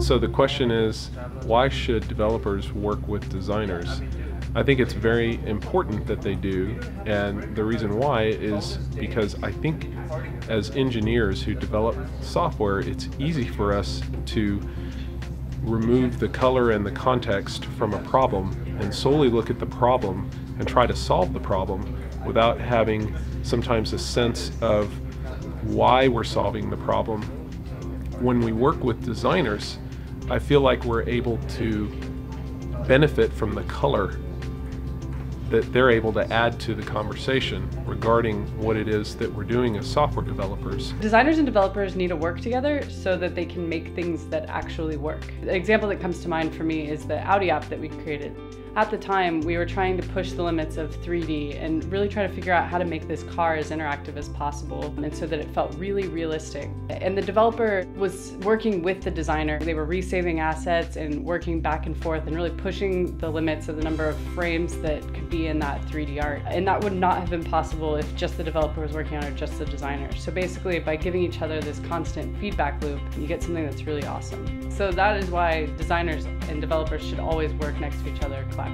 So the question is, why should developers work with designers? I think it's very important that they do, and the reason why is because I think as engineers who develop software, it's easy for us to remove the color and the context from a problem and solely look at the problem and try to solve the problem without having sometimes a sense of why we're solving the problem. When we work with designers, I feel like we're able to benefit from the color that they're able to add to the conversation regarding what it is that we're doing as software developers. Designers and developers need to work together so that they can make things that actually work. The example that comes to mind for me is the Audi app that we created. At the time, we were trying to push the limits of 3D and really try to figure out how to make this car as interactive as possible, and so that it felt really realistic. And the developer was working with the designer. They were resaving assets and working back and forth and really pushing the limits of the number of frames that could be in that 3D art. And that would not have been possible if just the developer was working on it or just the designer. So basically, by giving each other this constant feedback loop, you get something that's really awesome. So that is why designers and developers should always work next to each other collaboratively.